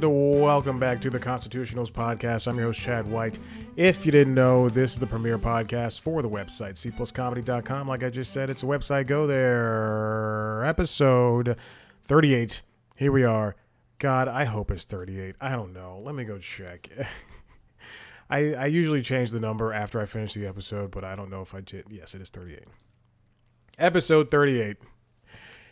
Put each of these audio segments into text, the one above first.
and welcome back to the Constitutionals Podcast. I'm your host, Chad White. If you didn't know, this is the premier podcast for the website, cpluscomedy.com. Like I just said, it's a website. Go there. Episode 38. Here we are. God, I hope it's 38. I don't know. Let me go check. I usually change the number after I finish the episode, but I don't know if I did. Yes, it is 38. Episode 38.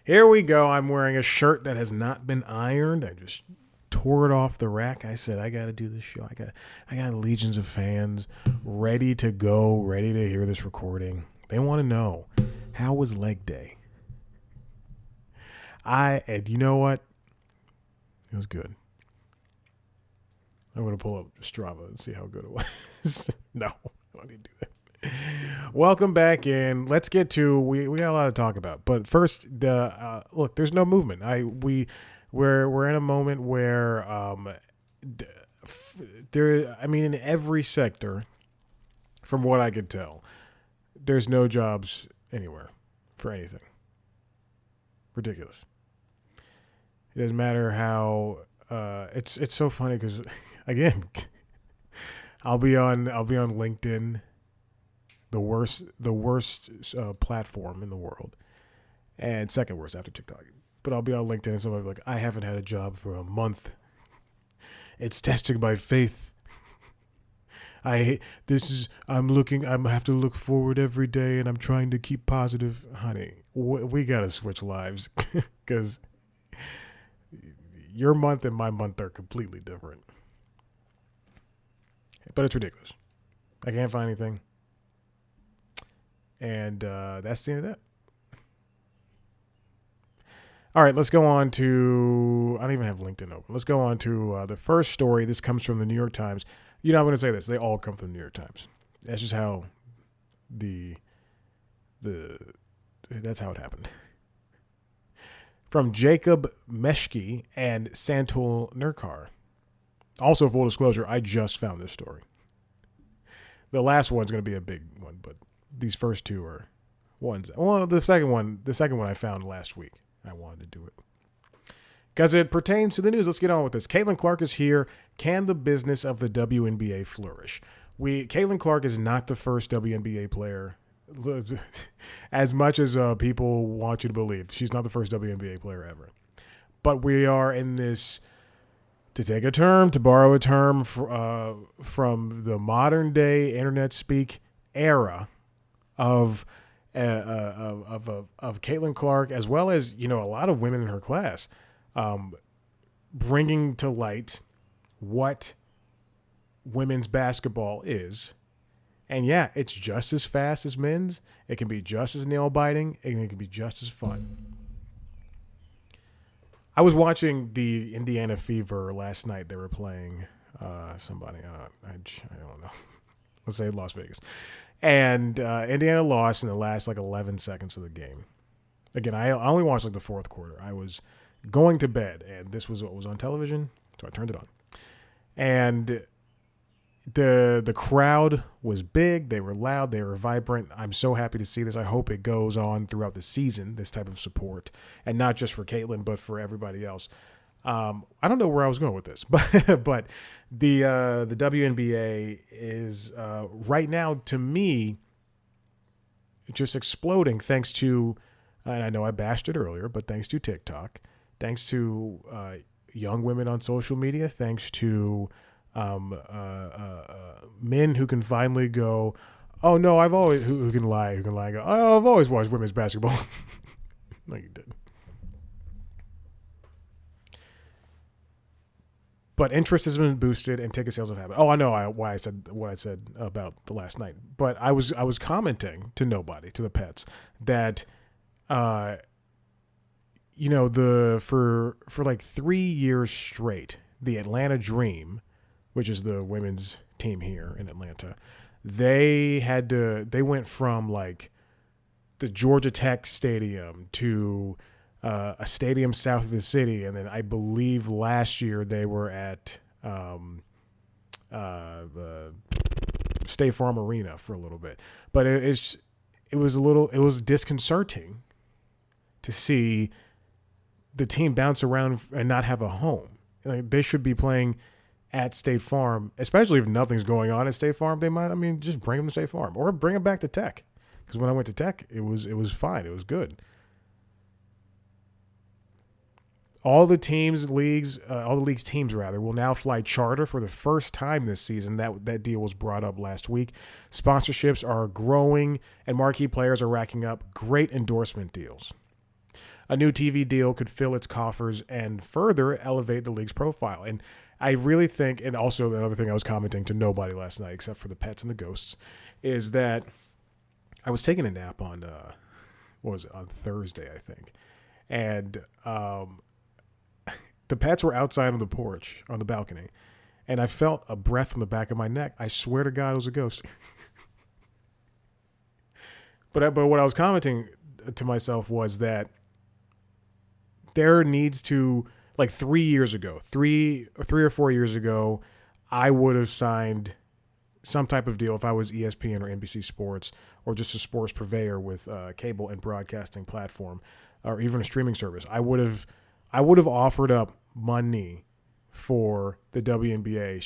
Here we go. I'm wearing a shirt that has not been ironed. I just tore it off the rack. I said, I got to do this show. I got legions of fans ready to go, ready to hear this recording. They want to know, how was leg day? And you know what? It was good. I'm going to pull up Strava and see how good it was. No, I don't need to do that. Welcome back in. Let's get to we got a lot to talk about, but first, look, there's no movement. We're in a moment where in every sector, from what I could tell, there's no jobs anywhere for anything. Ridiculous. It doesn't matter how it's so funny because again, I'll be on LinkedIn. The worst platform in the world, and second worst after TikTok. But I'll be on LinkedIn and somebody will be like, I haven't had a job for a month. It's testing my faith. I have to look forward every day, and I'm trying to keep positive. Honey, we gotta switch lives because your month and my month are completely different. But it's ridiculous. I can't find anything. And that's the end of that. All right, let's go on to... I don't even have LinkedIn open. Let's go on to the first story. This comes from the New York Times. You know, I'm going to say this. They all come from the New York Times. That's just how that's how it happened. From Jacob Meshki and Santul Nurkar. Also, full disclosure, I just found this story. The last one's going to be a big one, but... these first two are ones. Well, the second one I found last week. I wanted to do it because it pertains to the news. Let's get on with this. Caitlin Clark is here. Can the business of the WNBA flourish? Caitlin Clark is not the first WNBA player, as much as people want you to believe. She's not the first WNBA player ever. But we are in this, to borrow a term from the modern day internet speak era of Caitlin Clark, as well as, a lot of women in her class, bringing to light what women's basketball is. And yeah, it's just as fast as men's. It can be just as nail biting, and it can be just as fun. I was watching the Indiana Fever last night. They were playing somebody. I don't know. Let's say Las Vegas. And Indiana lost in the last 11 seconds of the game. Again, I only watched the fourth quarter. I was going to bed, and this was what was on television, so I turned it on. And the crowd was big. They were loud. They were vibrant. I'm so happy to see this. I hope it goes on throughout the season, this type of support, and not just for Caitlin, but for everybody else. I don't know where I was going with this, but the WNBA is right now, to me, just exploding thanks to, and I know I bashed it earlier, but thanks to TikTok, thanks to young women on social media, thanks to men who can finally go, oh no, who can lie, go, oh, I've always watched women's basketball. No, you didn't. But interest has been boosted and ticket sales have happened. Oh, I know why I said what I said about the last night. But I was commenting to nobody, to the pets, that for 3 years straight, the Atlanta Dream, which is the women's team here in Atlanta, they went from the Georgia Tech Stadium to a stadium south of the city, and then I believe last year they were at State Farm Arena for a little bit. But it was disconcerting to see the team bounce around and not have a home. Like, they should be playing at State Farm, especially if nothing's going on at State Farm. They might, just bring them to State Farm or bring them back to Tech. Because when I went to Tech, it was fine. It was good. All the league's teams will now fly charter for the first time this season. That deal was brought up last week. Sponsorships are growing, and marquee players are racking up great endorsement deals. A new TV deal could fill its coffers and further elevate the league's profile. And I really think, and also another thing I was commenting to nobody last night except for the pets and the ghosts, is that I was taking a nap on on Thursday, I think, and the pets were outside on the porch, on the balcony, and I felt a breath on the back of my neck. I swear to God it was a ghost. But what I was commenting to myself was that there needs to, like 3 years ago, three or 4 years ago, I would have signed some type of deal if I was ESPN or NBC Sports or just a sports purveyor with cable and broadcasting platform or even a streaming service. I would have offered up money for the WNBA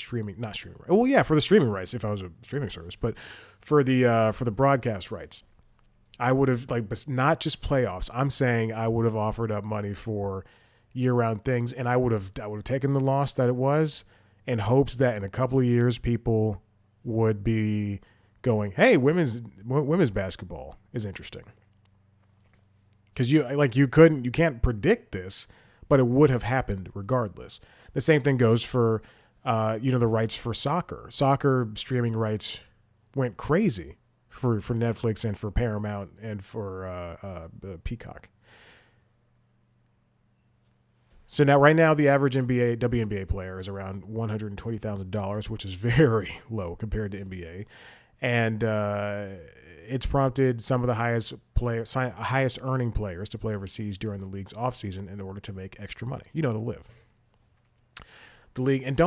for the streaming rights if I was a streaming service, but for the broadcast rights. I would have, but not just playoffs. I'm saying I would have offered up money for year-round things, and I would have taken the loss that it was in hopes that in a couple of years people would be going, hey, women's basketball is interesting. Because you can't predict this, but it would have happened regardless. The same thing goes for the rights for soccer. Soccer streaming rights went crazy for Netflix and for Paramount and for Peacock. So right now the average WNBA player is around $120,000, which is very low compared to NBA, and it's prompted some of the highest earning players to play overseas during the league's offseason in order to make extra money, to live. The league and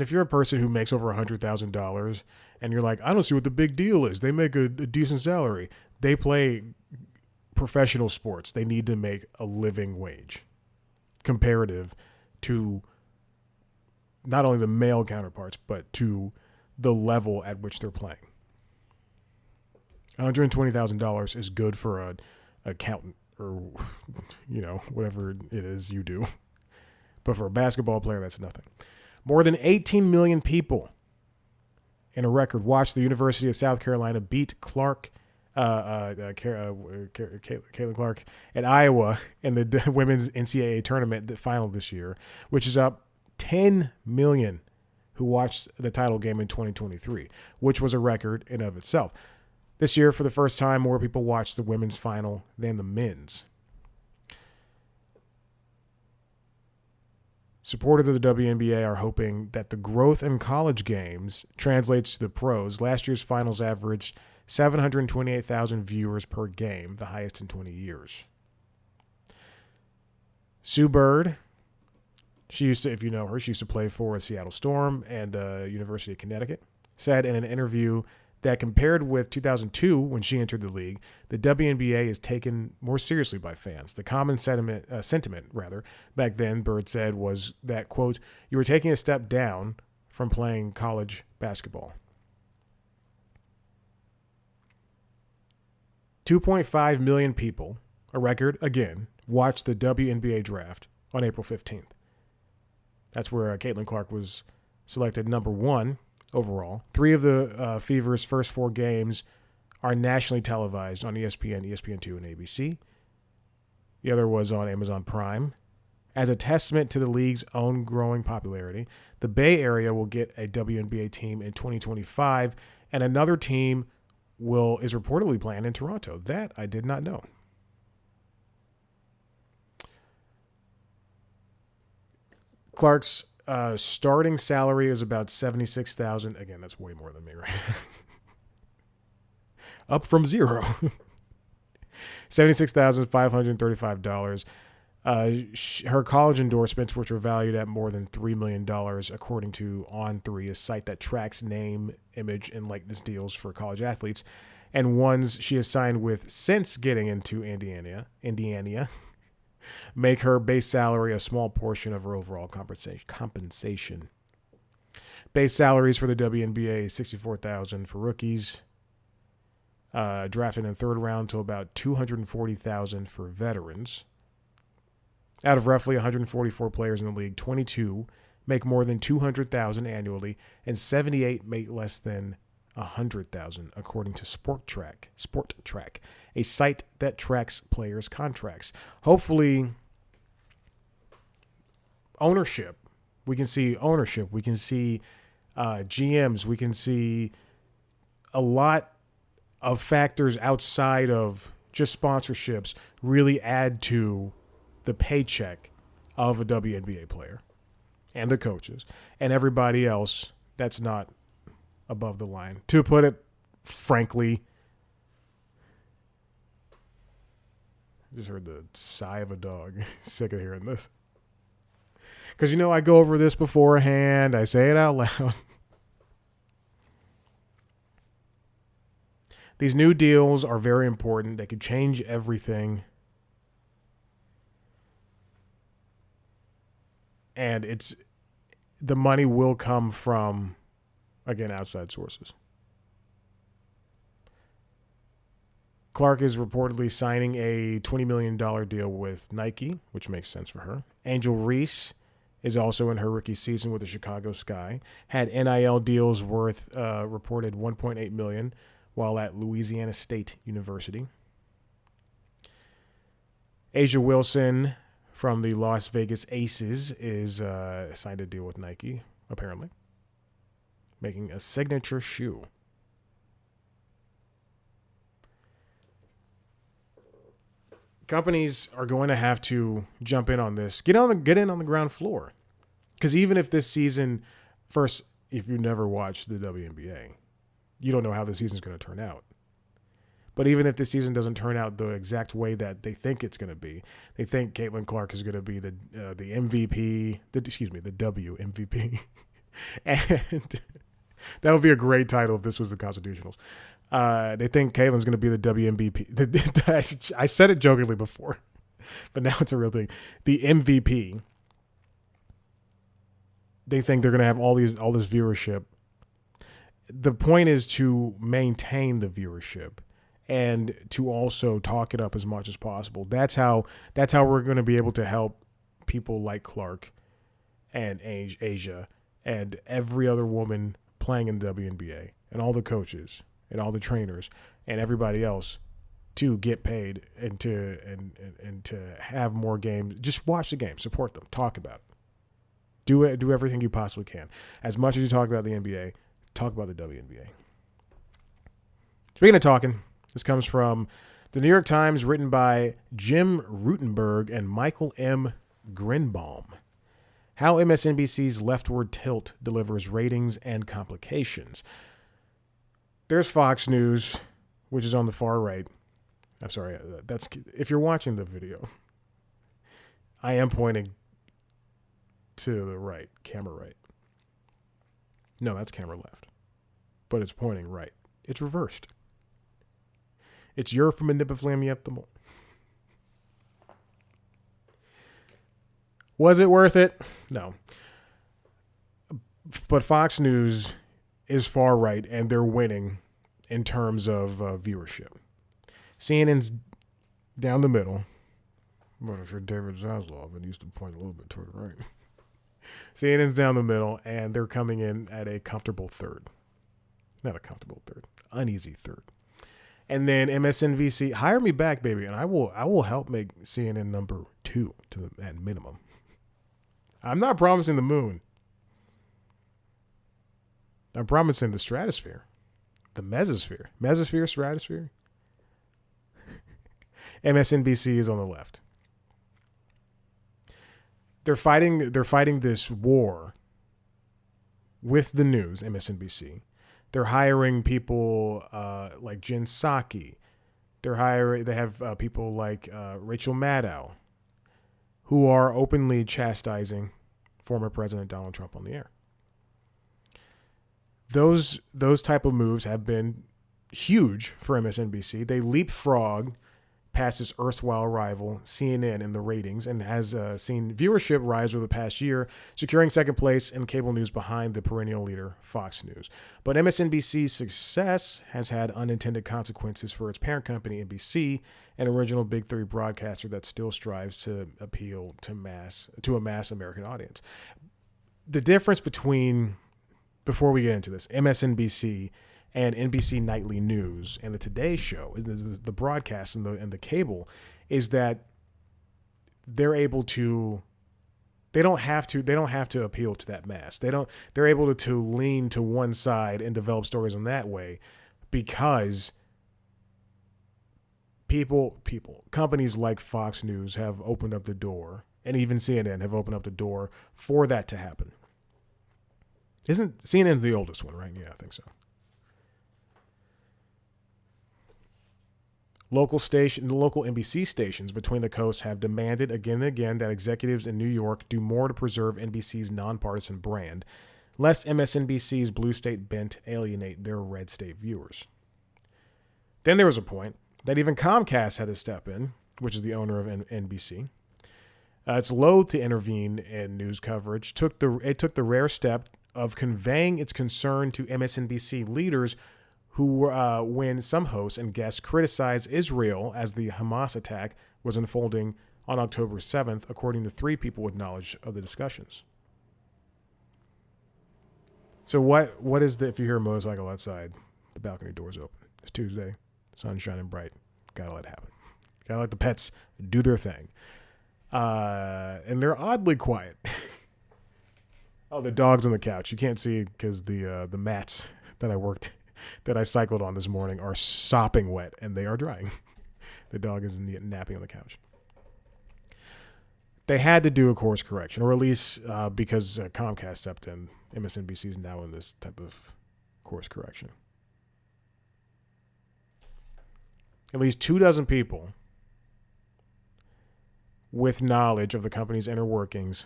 if you're a person who makes over $100,000 and you're like, I don't see what the big deal is. They make a decent salary. They play professional sports. They need to make a living wage comparative to not only the male counterparts, but to the level at which they're playing. $120,000 is good for an accountant or, whatever it is you do. But for a basketball player, that's nothing. More than 18 million people in a record watched the University of South Carolina beat Caitlin Clark at Iowa in the women's NCAA tournament final this year, which is up 10 million who watched the title game in 2023, which was a record in of itself. This year, for the first time, more people watched the women's final than the men's. Supporters of the WNBA are hoping that the growth in college games translates to the pros. Last year's finals averaged 728,000 viewers per game, the highest in 20 years. Sue Bird, she used to play for Seattle Storm and University of Connecticut, said in an interview that compared with 2002 when she entered the league, the WNBA is taken more seriously by fans. The common sentiment back then, Bird said, was that, quote, you were taking a step down from playing college basketball. 2.5 million people, a record, again, watched the WNBA draft on April 15th. That's where Caitlin Clark was selected number 1 overall. 3 of the Fever's first 4 games are nationally televised on ESPN, ESPN2, and ABC. The other was on Amazon Prime. As a testament to the league's own growing popularity, the Bay Area will get a WNBA team in 2025, and another team is reportedly planned in Toronto. That I did not know. Clark's starting salary is about $76,000. Again, that's way more than me, right? Up from zero. $76,535. Her college endorsements, which were valued at more than $3 million, according to On3, a site that tracks name, image, and likeness deals for college athletes, and ones she has signed with since getting into Indiana, make her base salary a small portion of her overall compensation. Base salaries for the WNBA is $64,000 for rookies, drafted in the third round, to about $240,000 for veterans. Out of roughly 144 players in the league, 22 make more than $200,000 annually, and 78 make less than $100,000, according to Sport Track, a site that tracks players' contracts. Hopefully, ownership. We can see ownership. We can see GMs. We can see a lot of factors outside of just sponsorships really add to the paycheck of a WNBA player and the coaches and everybody else that's not above the line. To put it frankly, I just heard the sigh of a dog. Sick of hearing this. Because, I go over this beforehand. I say it out loud. These new deals are very important. They could change everything. And the money will come from, again, outside sources. Clark is reportedly signing a $20 million deal with Nike, which makes sense for her. Angel Reese is also in her rookie season with the Chicago Sky. Had NIL deals worth reported $1.8 million while at Louisiana State University. Asia Wilson from the Las Vegas Aces is signed a deal with Nike, apparently, making a signature shoe. Companies are going to have to jump in on this. Get in on the ground floor. Because even if this season, first, if you never watched the WNBA, you don't know how the season's going to turn out. But even if this season doesn't turn out the exact way that they think it's going to be, they think Caitlin Clark is going to be the MVP, the WMVP. And that would be a great title if this was the Constitutionals. They think Caitlin's going to be the WMVP. I said it jokingly before, but now it's a real thing. The MVP. They think they're going to have all this viewership. The point is to maintain the viewership and to also talk it up as much as possible. That's how we're going to be able to help people like Clark and Asia and every other woman playing in the WNBA and all the coaches and all the trainers and everybody else to get paid and to have more games. Just watch the game, support them, talk about it. Do everything you possibly can. As much as you talk about the NBA, talk about the WNBA. Speaking of talking, this comes from the New York Times, written by Jim Rutenberg and Michael M. Grinbaum. How MSNBC's leftward tilt delivers ratings and complications. There's Fox News, which is on the far right. I'm sorry, that's if you're watching the video, I am pointing to the right, camera right. No, that's camera left. But it's pointing right. It's reversed. It's your from optimal. Was it worth it? No. But Fox News is far right, and they're winning in terms of viewership. CNN's down the middle. But if you're David Zaslav, it used to point a little bit toward the right. CNN's down the middle, and they're coming in at a comfortable third. Not a comfortable third. Uneasy third. And then MSNBC, hire me back, baby, and I will help make CNN number 2 at minimum. I'm not promising the moon. I'm promising the stratosphere. The mesosphere. Mesosphere, stratosphere. MSNBC is on the left. They're fighting this war with the news, MSNBC. They're hiring people like Jen Psaki. They have people like Rachel Maddow, who are openly chastising former President Donald Trump on the air. Those type of moves have been huge for MSNBC. They leapfrog past its erstwhile rival, CNN, in the ratings and has seen viewership rise over the past year, securing second place in cable news behind the perennial leader, Fox News. But MSNBC's success has had unintended consequences for its parent company, NBC, an original Big Three broadcaster that still strives to appeal to a mass American audience. The difference between, before we get into this, MSNBC and NBC Nightly News and the Today Show, the broadcast and the cable, is that they're able to. They don't have to appeal to that mass. They're able to lean to one side and develop stories in that way, because companies like Fox News have opened up the door, and even CNN have opened up the door for that to happen. Isn't CNN's the oldest one, right? Yeah, I think so. The local NBC stations between the coasts have demanded again and again that executives in New York do more to preserve NBC's nonpartisan brand, lest MSNBC's blue state bent alienate their red state viewers. Then there was a point that even Comcast had to step in, which is the owner of NBC. It's loath to intervene in news coverage. It took the rare step of conveying its concern to MSNBC leaders who, when some hosts and guests criticized Israel as the Hamas attack was unfolding on October 7th, according to three people with knowledge of the discussions. So what is if you hear a motorcycle outside, the balcony door's open. It's Tuesday, sun's shining bright. Gotta let it happen. Gotta let the pets do their thing. And they're oddly quiet. Oh, the dog's on the couch. You can't see because the mats that I cycled on this morning are sopping wet, and they are drying. The dog is napping on the couch. They had to do a course correction, or at least because Comcast stepped in, MSNBC is now in this type of course correction. At least 24 people with knowledge of the company's inner workings,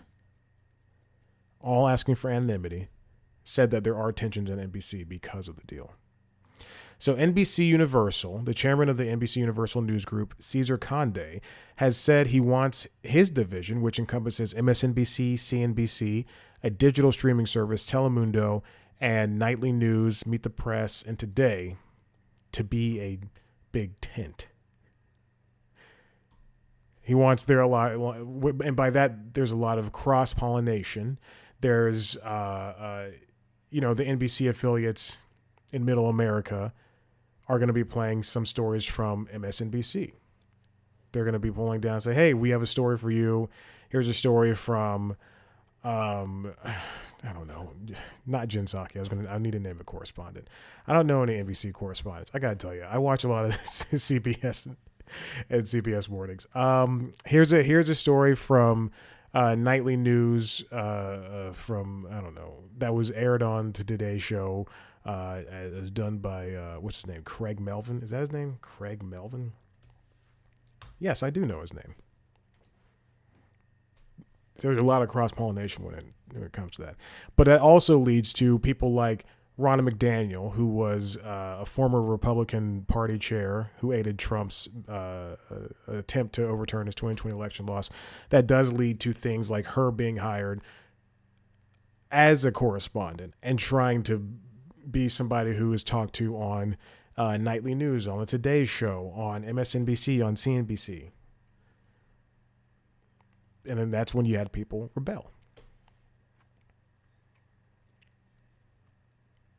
all asking for anonymity, said that there are tensions in NBC because of the deal. So NBC Universal, the chairman of the NBC Universal News Group, Cesar Conde, has said he wants his division, which encompasses MSNBC, CNBC, a digital streaming service, Telemundo, and Nightly News, Meet the Press, and Today, to be a big tent. He wants there a lot, and by that there's a lot of cross-pollination. There's, the NBC affiliates in Middle America are going to be playing some stories from MSNBC. They're going to be pulling down and say, hey, we have a story for you. Here's a story from, I don't know, not Jen Psaki. I need to name a correspondent. I don't know any NBC correspondents. I got to tell you, I watch a lot of CBS and CBS mornings. Here's a story from Nightly News from, I don't know, that was aired on to Today Show. It was done by, what's his name? Craig Melvin. Is that his name? Craig Melvin? Yes, I do know his name. So there's a lot of cross-pollination when it comes to that. But that also leads to people like Ronna McDaniel, who was a former Republican Party chair who aided Trump's attempt to overturn his 2020 election loss. That does lead to things like her being hired as a correspondent and trying to be somebody who is talked to on Nightly News, on the Today Show, on MSNBC, on CNBC. And then that's when you had people rebel.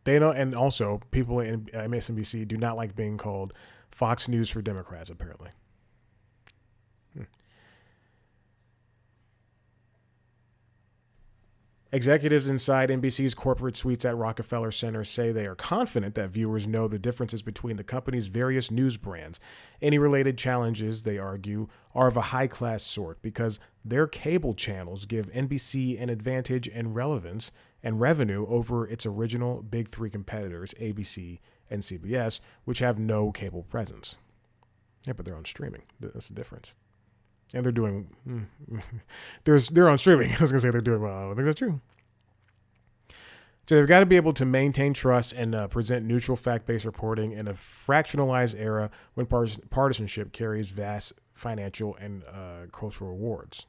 They know, and also people in MSNBC do not like being called Fox News for Democrats, apparently. Executives inside NBC's corporate suites at Rockefeller Center say they are confident that viewers know the differences between the company's various news brands. Any related challenges, they argue, are of a high-class sort because their cable channels give NBC an advantage in relevance and revenue over its original Big Three competitors, ABC and CBS, which have no cable presence. Yeah, but they're on streaming. That's the difference. And they're doing, they're on streaming. I was going to say they're doing well. I don't think that's true. So they've got to be able to maintain trust and present neutral fact-based reporting in a fractionalized era when partisanship carries vast financial and cultural rewards.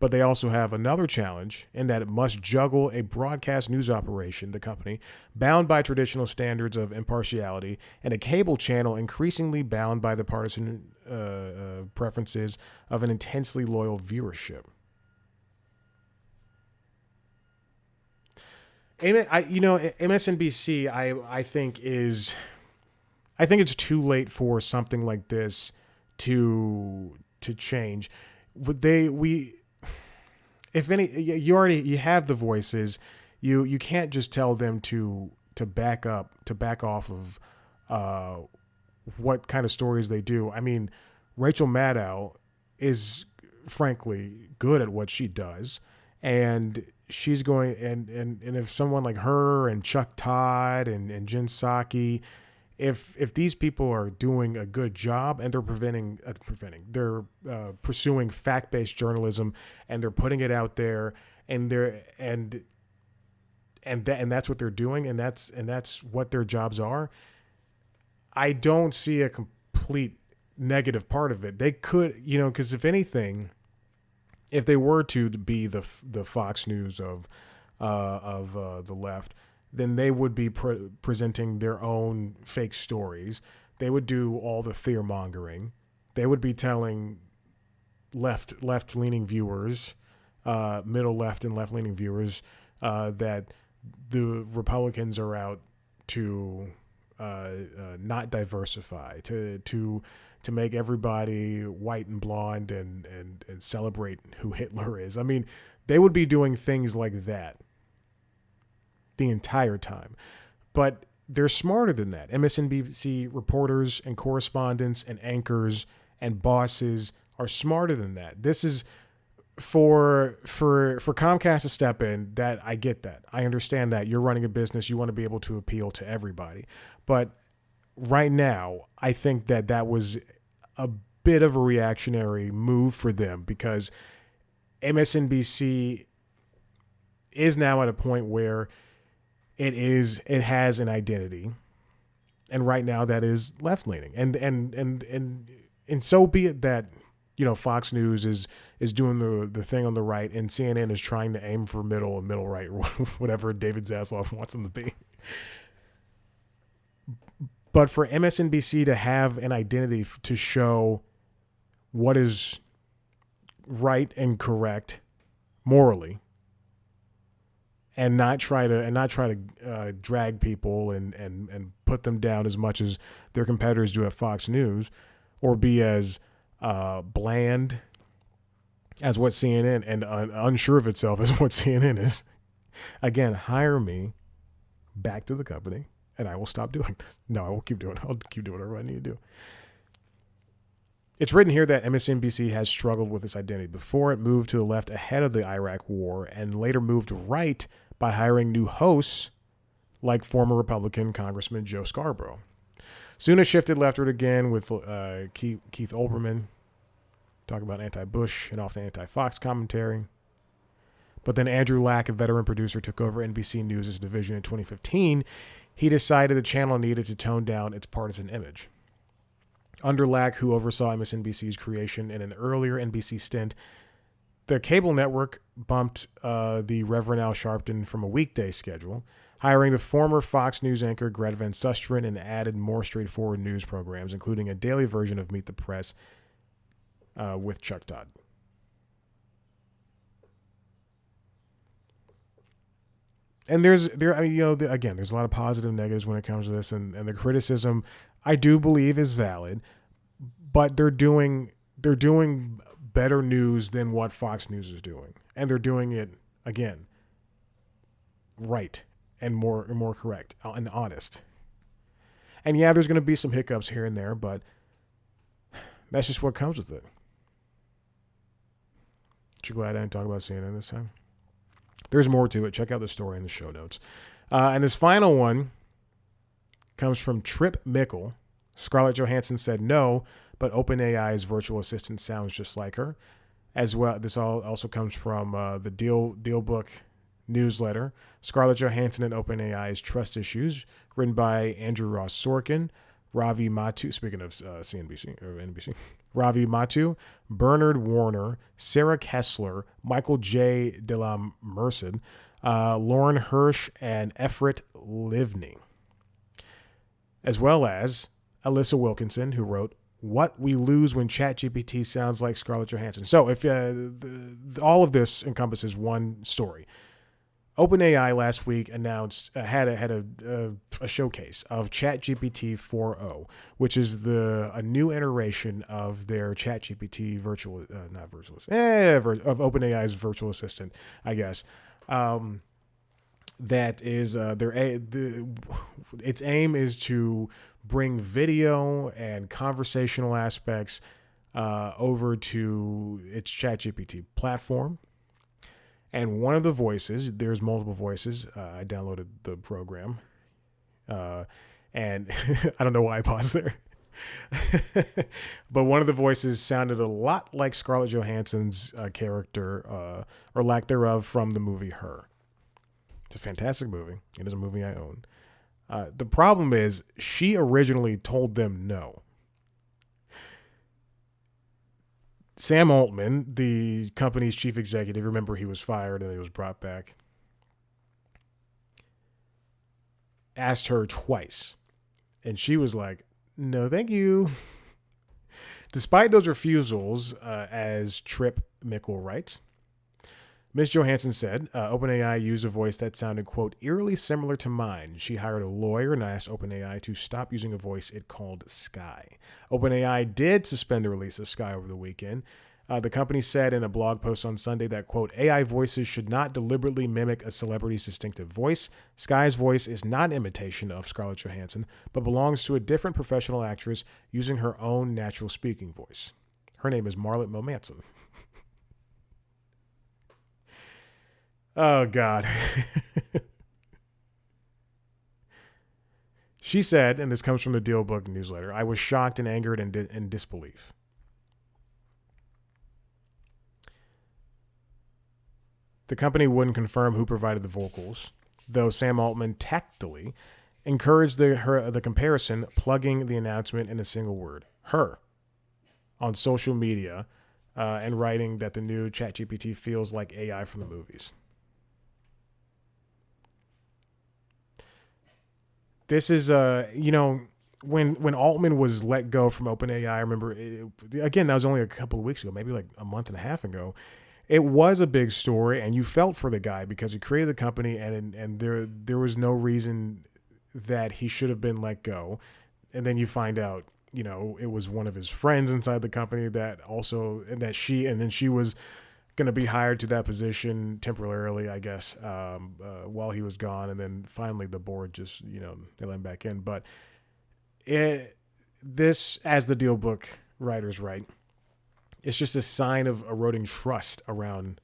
But they also have another challenge in that it must juggle a broadcast news operation, the company, bound by traditional standards of impartiality, and a cable channel increasingly bound by the partisan preferences of an intensely loyal viewership. MSNBC, I think it's too late for something like this to change. If any, you have the voices. You can't just tell them to back off of what kind of stories they do. I mean, Rachel Maddow is frankly good at what she does, and she's going and if someone like her and Chuck Todd and Jen Psaki, if these people are doing a good job and they're pursuing fact-based journalism and they're putting it out there and that's what they're doing and that's what their jobs are, I don't see a complete negative part of it. They could, because if anything, if they were to be the Fox News of the left, then they would be presenting their own fake stories. They would do all the fear mongering. They would be telling left leaning viewers, middle left and left leaning viewers, that the Republicans are out to not diversify, to make everybody white and blonde and celebrate who Hitler is. I mean, they would be doing things like that the entire time. But they're smarter than that. MSNBC reporters and correspondents and anchors and bosses are smarter than that. This is for Comcast to step in. That I get that. I understand that you're running a business. You want to be able to appeal to everybody. But right now, I think that was a bit of a reactionary move for them, because MSNBC is now at a point where it has an identity, and right now that is left leaning, and so be it that Fox News is doing the thing on the right, and CNN is trying to aim for middle and middle right, whatever David Zaslav wants them to be. But for MSNBC to have an identity to show what is right and correct morally, and not try to drag people and put them down as much as their competitors do at Fox News, or be as bland as what CNN and unsure of itself as what CNN is. Again, hire me back to the company, and I will stop doing this. No, I will keep doing it. I'll keep doing whatever I need to do. It's written here that MSNBC has struggled with its identity before it moved to the left ahead of the Iraq War, and later moved right by hiring new hosts like former Republican Congressman Joe Scarborough. Soon it shifted leftward again with Keith Olbermann talking about anti-Bush and often anti-Fox commentary. But then Andrew Lack, a veteran producer, took over NBC News' division in 2015. He decided the channel needed to tone down its partisan image. Under Lack, who oversaw MSNBC's creation in an earlier NBC stint, the cable network bumped the Reverend Al Sharpton from a weekday schedule, hiring the former Fox News anchor Greta Van Susteren, and added more straightforward news programs, including a daily version of Meet the Press with Chuck Todd. And there's a lot of positive and negatives when it comes to this, and the criticism I do believe is valid, but they're doing better news than what Fox News is doing, and they're doing it again right and more correct and honest. And yeah, there's going to be some hiccups here and there, but that's just what comes with it. Aren't you glad I didn't talk about CNN this time? There's more to it. Check out the story in the show notes. And this final one comes from Trip Mickle. Scarlett Johansson said no, but OpenAI's virtual assistant sounds just like her. As well, this also comes from the Deal Book newsletter, Scarlett Johansson and OpenAI's Trust Issues, written by Andrew Ross Sorkin, Ravi Matu, speaking of CNBC or NBC, Ravi Matu, Bernard Warner, Sarah Kessler, Michael J. de la Merced, Lauren Hirsch, and Efrat Livni, as well as Alyssa Wilkinson, who wrote What We Lose When ChatGPT Sounds Like Scarlett Johansson. So if all of this encompasses one story. OpenAI last week announced had a showcase of ChatGPT 4.0, which is a new iteration of their ChatGPT of OpenAI's virtual assistant, I guess. That is its aim is to bring video and conversational aspects over to its ChatGPT platform. And one of the voices, there's multiple voices. I downloaded the program. And I don't know why I paused there. But one of the voices sounded a lot like Scarlett Johansson's character, or lack thereof, from the movie Her. It's a fantastic movie. It is a movie I own. The problem is she originally told them no. Sam Altman, the company's chief executive, remember he was fired and he was brought back, asked her twice. And she was like, no, thank you. Despite those refusals, as Trip Mickle writes, Ms. Johansson said, OpenAI used a voice that sounded, quote, eerily similar to mine. She hired a lawyer and asked OpenAI to stop using a voice it called Sky. OpenAI did suspend the release of Sky over the weekend. The company said in a blog post on Sunday that, quote, AI voices should not deliberately mimic a celebrity's distinctive voice. Sky's voice is not an imitation of Scarlett Johansson, but belongs to a different professional actress using her own natural speaking voice. Her name is Marlette Momanson. Oh, God. She said, and this comes from the DealBook newsletter, I was shocked and angered and in disbelief. The company wouldn't confirm who provided the vocals, though Sam Altman tactfully encouraged the comparison, plugging the announcement in a single word, her, on social media, and writing that the new ChatGPT feels like AI from the movies. This is, when Altman was let go from OpenAI, I remember, again, that was only a couple of weeks ago, maybe like a month and a half ago. It was a big story, and you felt for the guy because he created the company, and there was no reason that he should have been let go. And then you find out, it was one of his friends inside the company that also, and then she was going to be hired to that position temporarily, I guess, while he was gone. And then finally the board just, they let him back in. But this, as the DealBook writers write, it's just a sign of eroding trust around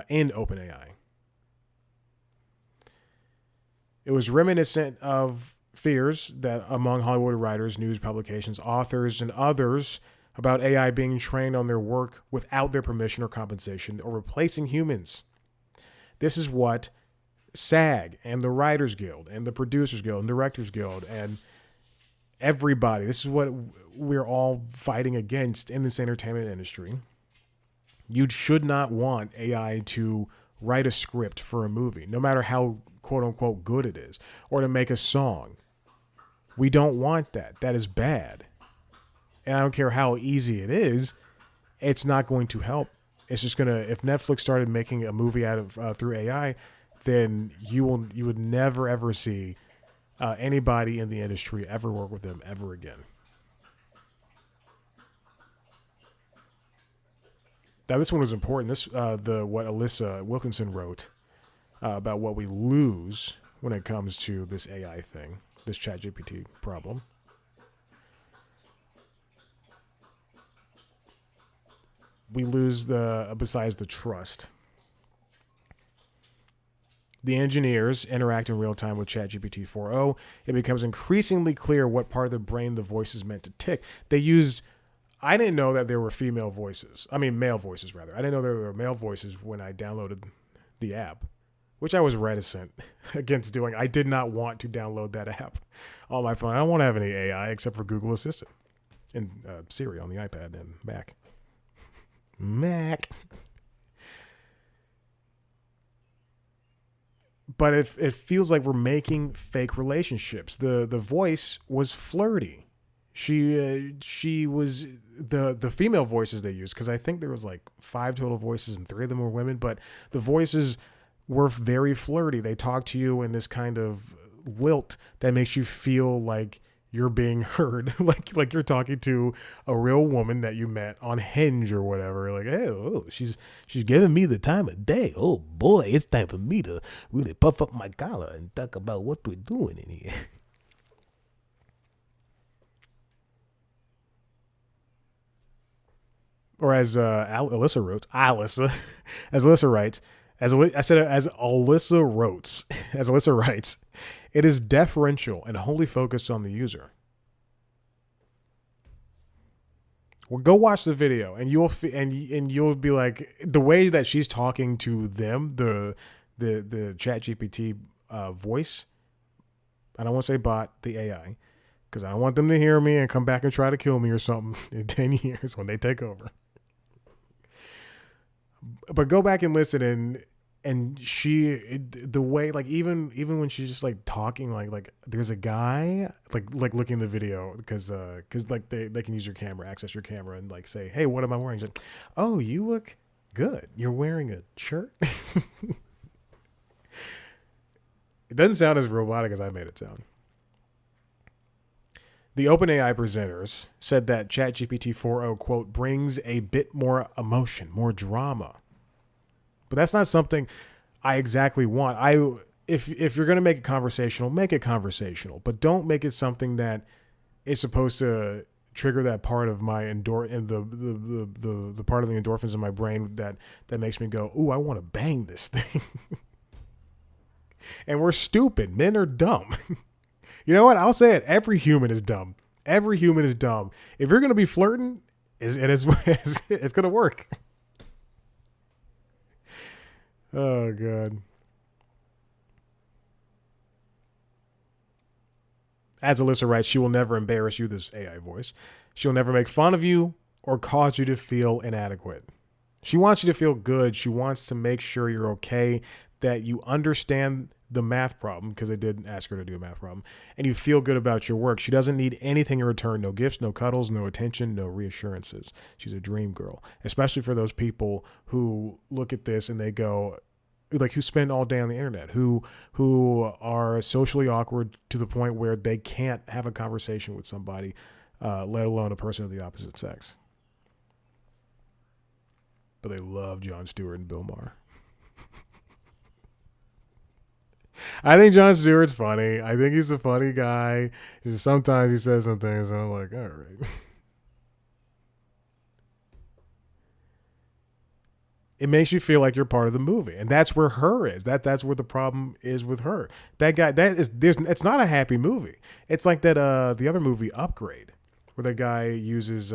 in OpenAI. It was reminiscent of fears that among Hollywood writers, news publications, authors, and others about AI being trained on their work without their permission or compensation or replacing humans. This is what SAG and the Writers Guild and the Producers Guild and Directors Guild and everybody, this is what we're all fighting against in this entertainment industry. You should not want AI to write a script for a movie, no matter how quote unquote good it is, or to make a song. We don't want that. That is bad. And I don't care how easy it is, it's not going to help. It's just gonna, if Netflix started making a movie out of through AI, then you would never ever see anybody in the industry ever work with them ever again. Now this one was important. This what Alyssa Wilkinson wrote about what we lose when it comes to this AI thing, this ChatGPT problem. We lose besides the trust. The engineers interact in real time with ChatGPT 4.0. It becomes increasingly clear what part of the brain the voice is meant to tick. I didn't know that there were male voices, rather. I didn't know there were male voices when I downloaded the app. which I was reticent against doing. I did not want to download that app on my phone. I don't want to have any AI except for Google Assistant and Siri on the iPad and Mac. But it feels like we're making fake relationships. The voice was flirty. She was the female voices they used, because I think there was like 5 total voices and 3 of them were women, but the voices were very flirty. They talk to you in this kind of lilt that makes you feel like you're being heard, like you're talking to a real woman that you met on Hinge or whatever. Like, hey, oh, she's giving me the time of day. Oh boy, it's time for me to really puff up my collar and talk about what we're doing in here. Or as Alyssa wrote, as Alyssa writes, as Alyssa wrote, as Alyssa writes, it is deferential and wholly focused on the user. Well, go watch the video, and you'll be like, the way that she's talking to them, the Chat GPT voice. I don't want to say bot, the AI, because I don't want them to hear me and come back and try to kill me or something in 10 years when they take over. But go back and listen, and the way, like, even when she's just like talking, like there's a guy like looking at the video, because like they can use your camera, access your camera, and like say, hey, what am I wearing? She's like, oh, you look good, you're wearing a shirt. It doesn't sound as robotic as I made it sound. The OpenAI presenters said that ChatGPT 4.0, quote, brings a bit more emotion, more drama. But that's not something I exactly want. If you're going to make it conversational, make it conversational, but don't make it something that is supposed to trigger that part of my the part of the endorphins in my brain that makes me go, ooh, I want to bang this thing. And we're stupid. Men are dumb. You know what? I'll say it. Every human is dumb. Every human is dumb. If you're going to be flirting, it's going to work. Oh, God. As Alyssa writes, she will never embarrass you, this AI voice. She'll never make fun of you or cause you to feel inadequate. She wants you to feel good. She wants to make sure you're okay, that you understand the math problem, because they did ask her to do a math problem, and you feel good about your work. She doesn't need anything in return. No gifts, no cuddles, no attention, no reassurances. She's a dream girl, especially for those people who look at this and they go, like, who spend all day on the internet, who are socially awkward to the point where they can't have a conversation with somebody, let alone a person of the opposite sex. But they love Jon Stewart and Bill Maher. I think Jon Stewart's funny. I think he's a funny guy. Sometimes he says some things and I'm like, all right. It makes you feel like you're part of the movie. And that's where her is. That's where the problem is with her. That guy, it's not a happy movie. It's like that the other movie, Upgrade, where the guy uses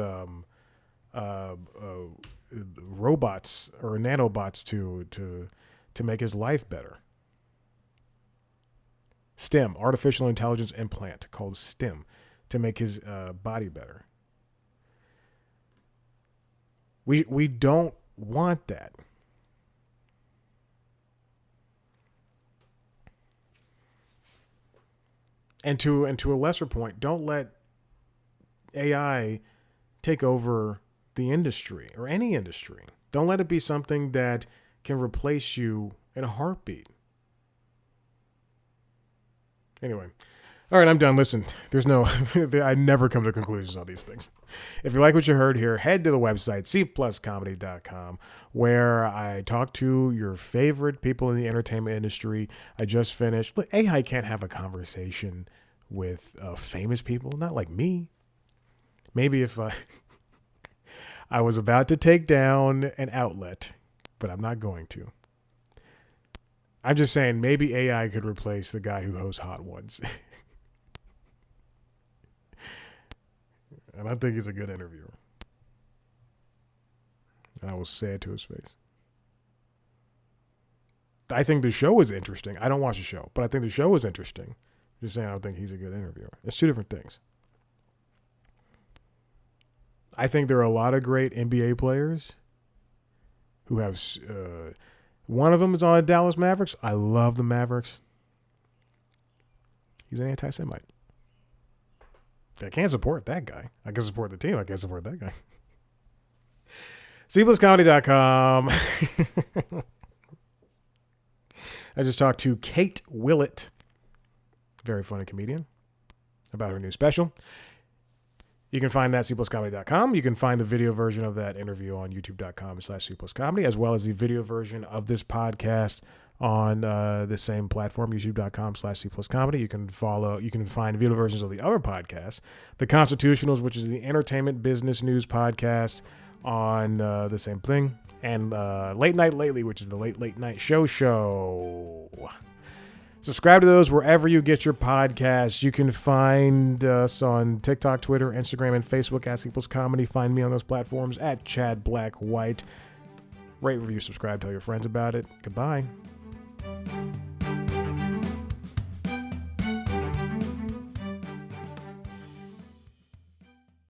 robots or nanobots to make his life better. STEM, artificial intelligence implant, called STEM, to make his body better. We don't want that. And to a lesser point, don't let AI take over the industry or any industry. Don't let it be something that can replace you in a heartbeat. Anyway, all right, I'm done. Listen, I never come to conclusions on these things. If you like what you heard here, head to the website, cpluscomedy.com, where I talk to your favorite people in the entertainment industry. I just finished. Look, AI can't have a conversation with famous people, not like me. Maybe if I was about to take down an outlet, but I'm not going to. I'm just saying, maybe AI could replace the guy who hosts Hot Ones. And I think he's a good interviewer. And I will say it to his face. I think the show is interesting. I don't watch the show, but I think the show is interesting. Just saying, I don't think he's a good interviewer. It's two different things. I think there are a lot of great NBA players who have. One of them is on the Dallas Mavericks. I love the Mavericks. He's an anti-Semite. I can't support that guy. I can support the team. I can't support that guy. CPlusComedy.com. I just talked to Kate Willett, very funny comedian, about her new special. You can find that at CPlusComedy.com. You can find the video version of that interview on YouTube.com/CPlusComedy, as well as the video version of this podcast on the same platform, YouTube.com/CPlusComedy. You can find video versions of the other podcasts, The Constitutionals, which is the entertainment business news podcast, on the same thing, and Late Night Lately, which is the late night show. Subscribe to those wherever you get your podcasts. You can find us on TikTok, Twitter, Instagram, and Facebook at CPlusComedy. Find me on those platforms at Chad Black White. Rate, review, subscribe, tell your friends about it. Goodbye.